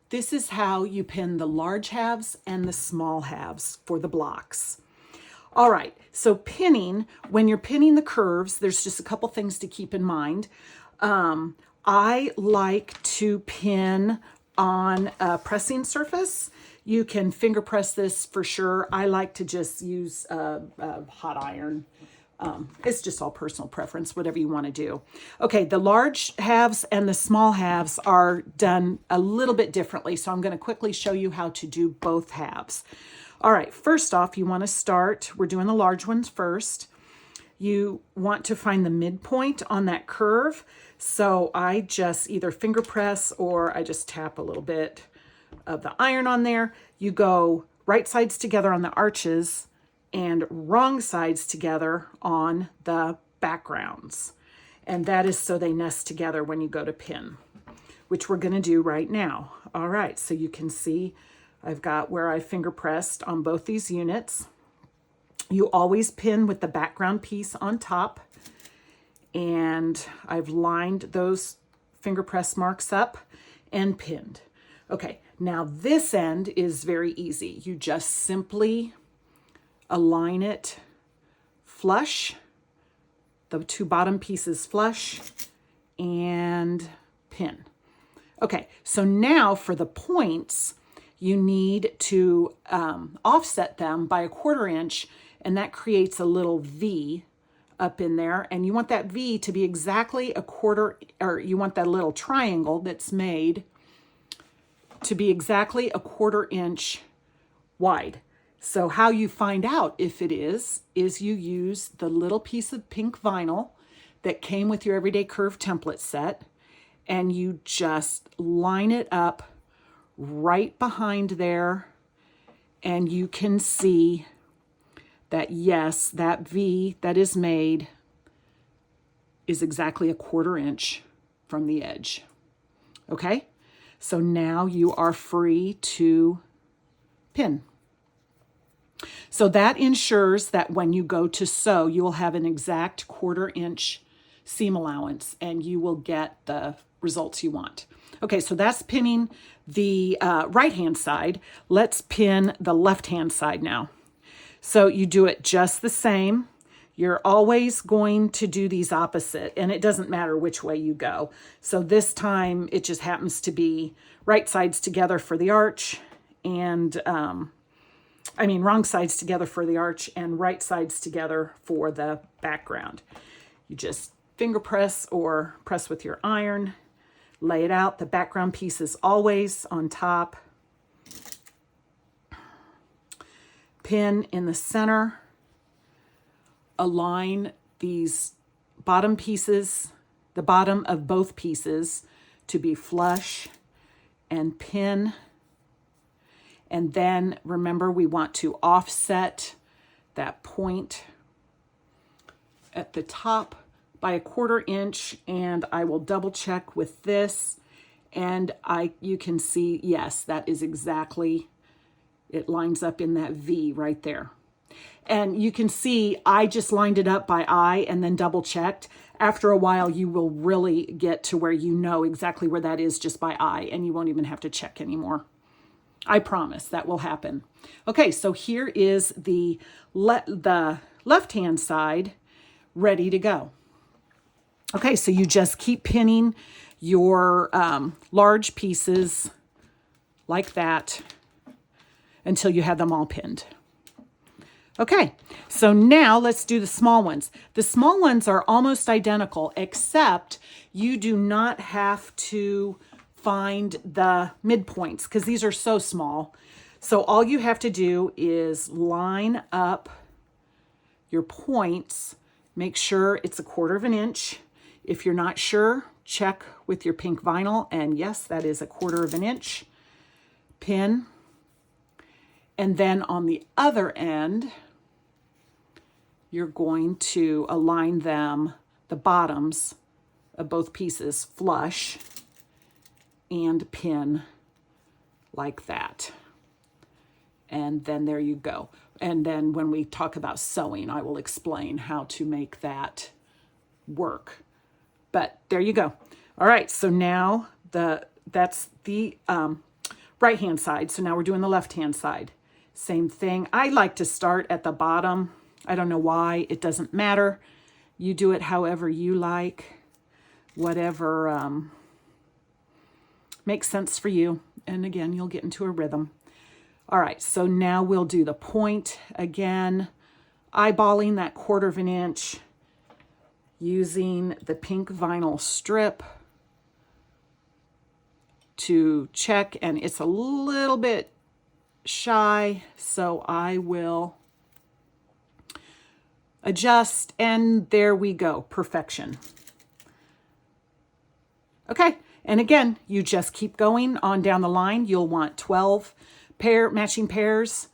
this is how you pin the large halves and the small halves for the blocks. All right, so pinning, when you're pinning the curves, there's just a couple things to keep in mind. I like to pin on a pressing surface. You can finger press this for sure. I like to just use a hot iron. It's just all personal preference, whatever you want to do. Okay, the large halves and the small halves are done a little bit differently, so I'm going to quickly show you how to do both halves. All right, first off, you want to start, we're doing the large ones first. You want to find the midpoint on that curve. So I just either finger press or I just tap a little bit of the iron on there. You go right sides together on the arches and wrong sides together on the backgrounds. And that is so they nest together when you go to pin, which we're going to do right now. All right, so you can see I've got where I finger pressed on both these units. You always pin with the background piece on top, and I've lined those finger press marks up and pinned. Okay, now this end is very easy. You just simply align it flush, the two bottom pieces flush, and pin. Okay, so now for the points, you need to offset them by 1/4 inch, and that creates a little V up in there. And you want that V to be exactly 1/4, or you want that little triangle that's made to be exactly 1/4 inch wide. So how you find out if it is you use the little piece of pink vinyl that came with your Everyday Curve template set, and you just line it up right behind there, and you can see that yes, that V that is made is exactly 1/4 inch from the edge. Okay, so now you are free to pin. So that ensures that when you go to sew, you will have an exact 1/4 inch seam allowance and you will get the results you want. Okay, so that's pinning the right-hand side. Let's pin the left-hand side now. So you do it just the same. You're always going to do these opposite, and it doesn't matter which way you go. So this time it just happens to be right sides together for the arch, and wrong sides together for the arch and right sides together for the background. You just finger press or press with your iron, lay it out. The background piece is always on top. Pin in the center. Align these bottom pieces, the bottom of both pieces, to be flush, and pin. And then remember, we want to offset that point at the top by 1/4 inch, and I will double check with this, and you can see, yes, that is exactly, it lines up in that V right there. And you can see I just lined it up by eye and then double checked. After a while, you will really get to where you know exactly where that is just by eye, and you won't even have to check anymore. I promise that will happen. Okay, so here is the left-hand side ready to go. Okay, so you just keep pinning your large pieces like that until you have them all pinned. Okay, so now let's do the small ones. The small ones are almost identical, except you do not have to find the midpoints because these are so small. So all you have to do is line up your points, make sure it's 1/4 inch. If you're not sure, check with your pink vinyl, and yes, that is 1/4 inch. Pin. And then on the other end, you're going to align them, the bottoms of both pieces, flush, and pin like that. And then there you go. And then when we talk about sewing, I will explain how to make that work. But there you go. All right, so now that's the right hand side. So now we're doing the left hand side. Same thing. I like to start at the bottom. I don't know why. It doesn't matter. You do it however you like, whatever makes sense for you. And again, you'll get into a rhythm. All right, so now we'll do the point again, eyeballing that 1/4 inch using the pink vinyl strip to check, and it's a little bit shy, so I will adjust, and there we go, perfection. Okay, and again, you just keep going on down the line. You'll want 12 matching pairs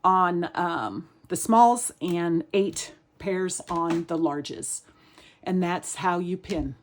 on the smalls and 8 pairs on the larges. And that's how you pin.